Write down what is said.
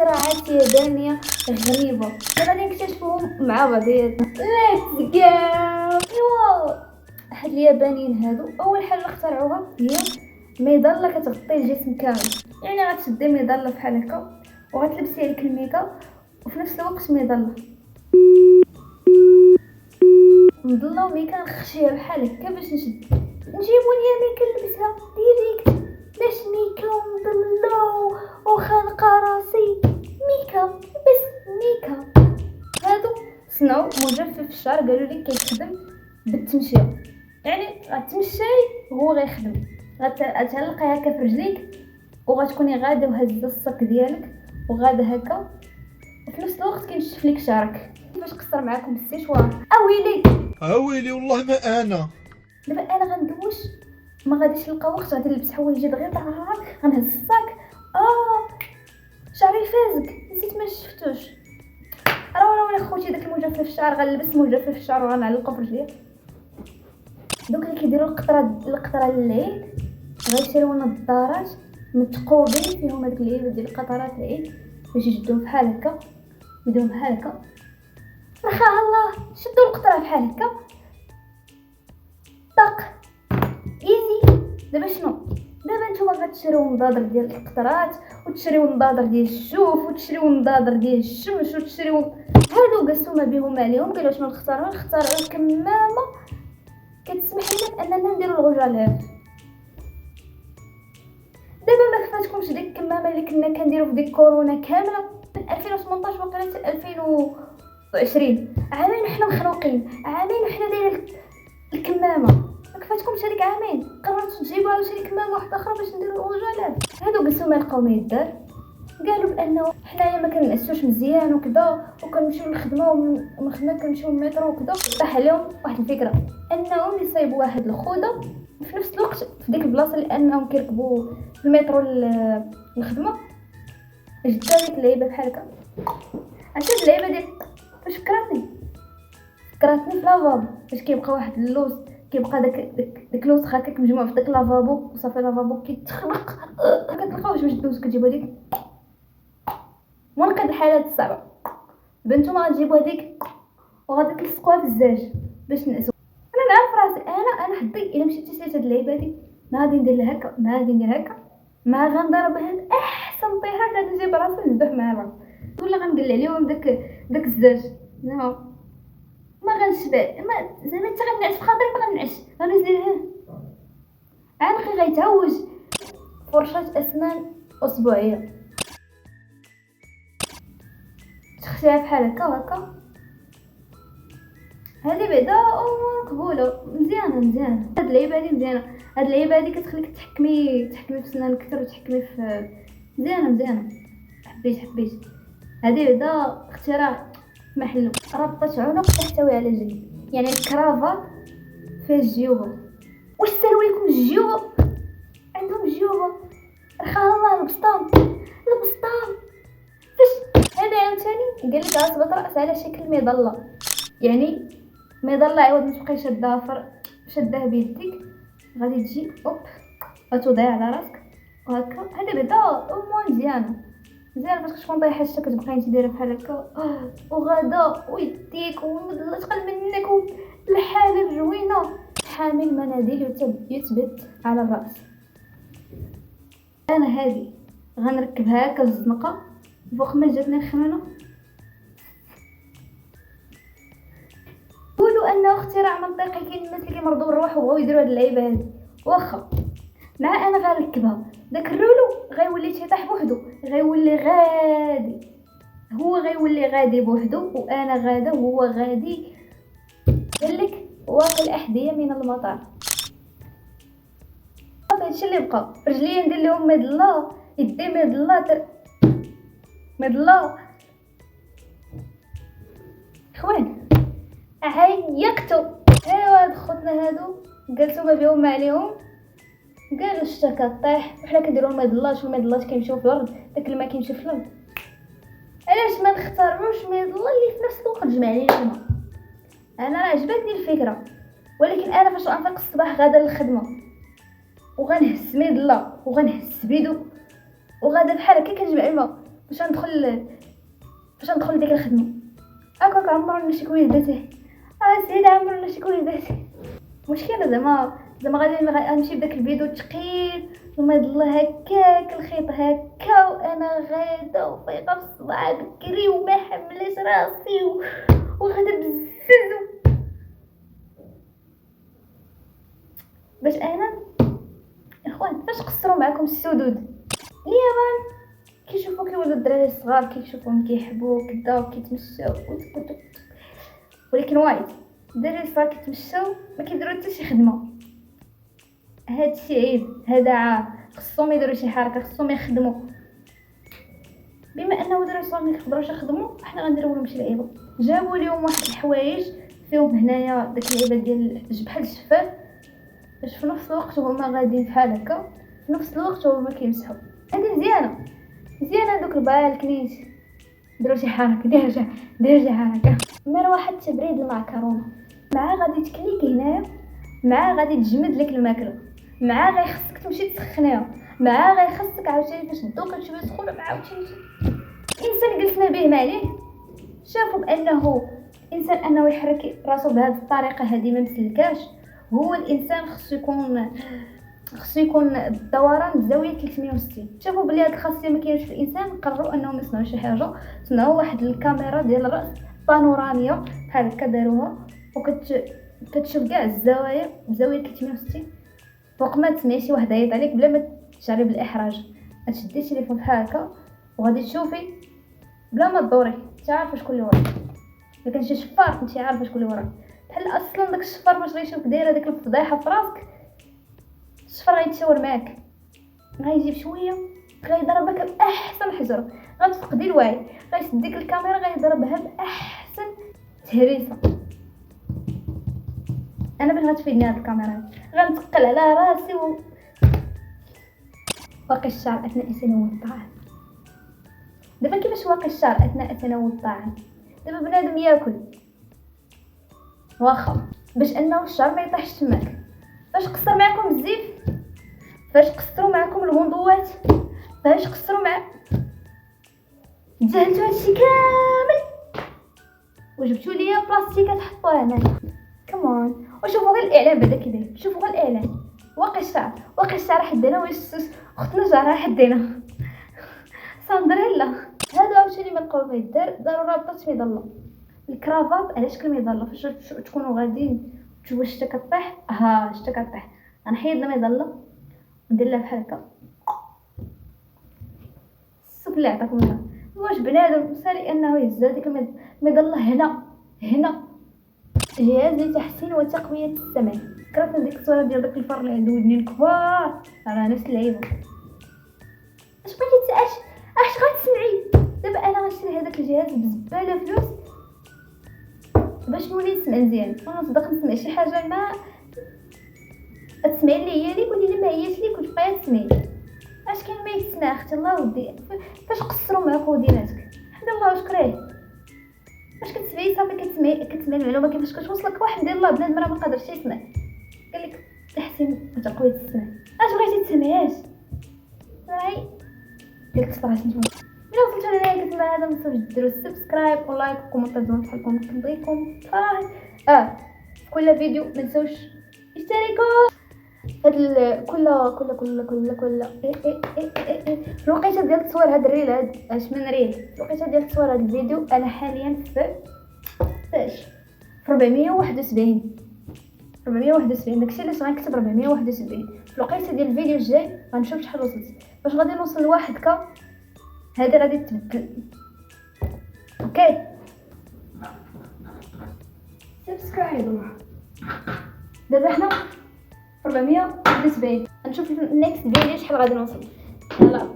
اختراعات يابانيه غريبه غادي نكتشفوهم مع بعضياتنا. ليتس جو. ايوا هاد اليابانيين هادو اول حاجه اخترعوها هي مظله كتغطي الجسم كامل. يعني غتشدي مظله بحال هكا وغتلبسي عليك الميكا وفي نفس الوقت مظله مظله وميكا نخشيها بحال هكا باش نجيبو ليا ميكا نلبسها ديريكت. باش ميكا ومظله وخانقه راسي ميكا بس ميكا. هادو صنعوا مجفف في الشعر قالوا لي كيخدم بالتمشيه. يعني غتمشي وهو غيخدم غتعلقي هكا في رجليك وغتكوني غاده وهزه الصك ديالك وغاده هكا وفي نفس الوقت كينشف لك شعرك. كيفاش قصر معاكم السيشوار اويلي اويلي والله ما انا. دابا انا غندوش ما غاديش نلقى وقت غادي نلبس حوايجي دغيا غنهز الصاك. شعري فازك نسيت ما شفتوش. راه ولا خوتي داك المجفف الشعر غنلبس مجفف الشعر وغنعلقو في رجلي. دوك اللي كيديروا القطره للعيد غيشريو نظارات متقوبين فيهم هذوك العيبات ديال القطرات العيد باش يجدوهم بحال هكا يديرهم بحال هكا. رخا الله شدوا القطره بحال هكا طق ايزي. دابا شنو؟ دابا نتوما غتشريو نضاضر ديال القطرات وتشريو نضاضر ديال الشوف وتشريو نضاضر ديال الشمس وتشريو هادو قسموا بهم عليهم. قالوا شنو نختاروا الكمامه كتسمح لنا اننا نديروا الغجالات. دابا ما كفاتكمش ديك الكمامه اللي كنا كنديروا في ديك كورونا كامله من 2018 وقيله 2020 عامين وحنا مخنوقين عامين وحنا دايرين الكمامه. ما كفاتكمش هذيك عامين قررتوا تجيبوا عاوتاني كمامه واحده اخرى باش نديروا الغجالات. هادو قسموا ما لقاو ما يدار قالوا بانه حنايا ما كنعسوش مزيان وكذا وكنمشيو للخدمه ومن الخدمه كنمشيو للمترو وكذا. طاح عليهم واحد الفكره انهم يصايبوا واحد الخوذه في نفس الوقت في ديك البلاصه اللي انهم كيركبوا في المترو للخدمه. جدا ديك اللعيبه بحال هكا عرفتي هاد اللعيبه ديال فاش فكرتني في لافابو فاش كيبقى واحد اللوز كيبقى داك الوسخ هكاك مجموع في داك لافابو وصافي لافابو كيتخنق كتلقاوش باش دوز كتجيبوا هذيك منقذ الحالات الصعبه. بنتوما غتجيبوا هذيك وغادي تلصقوها في الزاج باش نعسوا. انا نعرف راسي انا حدي الا مشيتي سيت هاد اللعيبه هادي ما غادي ندير لها هكا ما غادي ندير هكا ما غنضرب هاد احسن طيحه غادي نجيب راسي نذبح مع راسي ولا غنقلع عليهم داك الزاج. ما غنشبع ما زعما حتى غنعس في خاطري ما غنعس غنزيد عنقي غيتعوج. فرشه اسنان اسبوعيه تخشيها بحال هكا وهكا. هذه بعدا مقبوله مزيانه. هاد اللعيبه هادي مزيانه. هاد اللعيبه هادي كتخليك تحكمي في سنان اكثر وتحكمي في مزيانه. حبيت هذه بعدا اختراع محلو. ربطه عنق تحتوي على جلد يعني الكرافات فيه الجيوبه. واش سالوا لكم الجيوبه؟ عندهم جيوبه رخا الله البسطام فاش هذا عاوتاني قال لك اصبط راس على شكل مظله. يعني مظله عوض ما تبقاي شداه بيديك غادي تجي غتوضعي على راسك وهكا. هذا بعدا مزيانه باش تكون طايحه الشك تبقاي انت دايره بحال هكا وغدا ويديك ومظله تقل منك والحاله الروينه. حامل مناديل يثبت على الراس. انا هذه غنركبها هكا الزنقه فوق ما جاتني الخمانه. قولوا انه اختراع منطقي. كاين الناس اللي كيمرضوا بالروح وبغاو يديروا هاد اللعيبه هذه واخا مع انا غنركبها داك الرولو غيولي تيطيح بوحدو غيولي غادي هو غيولي غادي بوحدو وانا غاده وهو غادي. قالك واقي الاحذيه من المطار. هادشي اللي بقى. رجليا ندير لهم مظله يدي مظله خوان عيقتو. ايوا هاد خوتنا هادو جلسوا ما بيهم ما عليهم قالوا الشتا كطيح وحنا كنديروا المظلات والمظلات كيمشيو في الارض داك الماء كيمشي في الارض. علاش ما نختاروش مظله اللي في نفس الوقت تجمع لينا الماء؟ انا راه عجبتني الفكره ولكن انا فاش غنفيق الصباح غادا للخدمه وغنهز مظله وغنهز بيدو وغادا بحال هكا كنجمع الماء باش ندخل لديك الخدمه. هكاك عمرنا شي كويس داتي سيدي، عمرنا شي كويس داتي. مشكله زعما غادي نمشي بداك الفيديو الثقيل وما يضل هكاك الخيط هكا، وانا غاده وفايقه في الصباح بكري وما حملاش راسي وغاده بزاف باش انا اخوان فاش قصروا معكم السدود. اليابان كيشوفوا كيولوا الدراري الصغار كيشوفوهم كيحبوا كدا وكيتمشاو ولكن وايد الدراري الصغار كيتمشاو ما كيديروا حتى شي خدمه. هادشي عيب، هذا عار، خصهم يديروا شي حركه، خصهم يخدموا. بما انه الدراري الصغار ما يقدروش يخدموا، حنا غنديروا لهم شي لعيبه. جابوا لهم واحد الحوايج فيهم هنايا داك اللعيبه ديال بحال الشفاف، باش في نفس الوقت هما غاديين بحال هكا، في نفس الوقت هما كيمسحوا. هذه مزيانه دوك ربعه الكنيس ديروا شي حركه، دير شي حركه. مروحه تبريد المعكرونه مع غادي تكليك هنايا، مع غادي تجمد لك الماكله، مع غيخصك تمشي تسخنيها، مع غيخصك عاوتاني فاش دوك تشوي سخونه مع عاوتاني. انسان جلسنا به معليه شافوا بانه الانسان انه يحرك راسو بهذه الطريقه هذه ما مسلكاش. هو الانسان خصو يكون الدوران الزاويه 360. شافوا بلي هذه الخاصيه ما كاينش في الانسان، قرروا انهم يصنعوا شي حاجه، صنعوا واحد الكاميرا ديال الراس بانوراميه بحال هكا، داروها وكتشوف كاع الزوايا بزاويه 360. فوق ما تسمعي شي واحد عيط عليك بلا ما تشعري بالاحراج، غتشدي التليفون بحال هكا وغادي تشوفي بلا ما تدوري، انت عارفه شكون اللي وراك. الا كان شي شفار انت عارفه شكون اللي وراك. بحال اصلا داك الشفار باش غيشوف دايره ديك الفضيحه في راسك، الشفار غيتشاور معاك، غيجيب شويه غيضربك باحسن حجر، غتفقدي الوعي، غيشد ديك الكاميرا غيضربها باحسن تهريسه. انا باش غتفيدني هاد الكاميرا، غنتقل على راسي واقي الشعر اثناء تناول الطعام. دابا كيفاش واقي الشعر اثناء تناول الطعام؟ دابا بنادم ياكل واخا باش انه الشعر ما يطيحش تماك، فاش قصر معكم الزيف، فاش قصروا معكم الغندوات، فاش قصروا مع تجاهلتوا هادشي كامل وجبتوا ليا بلاستيكات حطوها هنا كمان. وشوفوا غير الاعلان بعدا كيداير، شوفوا غير الاعلان. واقي الشعر حدنا ويسوس اختنا شعرها حدينا ساندريلا. هذا عاوتاني ما لقاو ما يدار، داروا رابطه مظله الكرافات على شكل مظله. فاش تكونوا غاديين تشوفوا الشتا كطيح، الشتا كطيح، غنحيد لها مظله ندير لها بحال هكا الصف اللي عطاكم لها. واش بنادم سالي انه يهز هذيك المظله هنا جهاز لتحسين وتقويه السمع. كرهت ديك الصوره ديال داك الفار اللي عنده ودنين كبار، راه نفس اللعيبه. اش بغيتي اش غتسمعي دابا؟ انا غنشري هذاك الجهاز بزباله فلوس باش نولي نسمع مزيان، ونصدق نسمع شي حاجه ما تسمعي اللي هي ليك واللي ما هياش ليك وتبقاي تسمعي. اش كاين ما يتسمع اختي الله ودي؟ فاش قصروا معاك وديناتك حمد الله وشكريه. فاش كتسمعي صافي كتسمعي المعلومه كيفاش كتوصلك. واحد ديال الله بنادم راه ما قادرش يسمع، قال لك تحسين وتقويه السمع. اش بغيتي تسمعياش؟ راهي ديك الصراحه نتوما الا وصلتوا لهنا كتسمع هذا، ما تنساوش ديروا السبسكرايب ولايك وكومونتير زوين بحالكم كنبغيكم. في كل فيديو ما تنساوش اشتركوا. هاد كل الوقيته ديال التصوير هاد الريل، هاد اش من ريل، الوقيته ديال التصوير هاد الفيديو انا حاليا في 471 داكشي علاش غنكتب 471. في الوقيته ديال الفيديو الجاي غنشوف شحال وصلت. باش غادي نوصل لواحد كا هادي غادي تبدل. اوكي سبسكرايب. دابا حنا 471 غنشوف في النيكست فيديو شحال غادي نوصل. يلا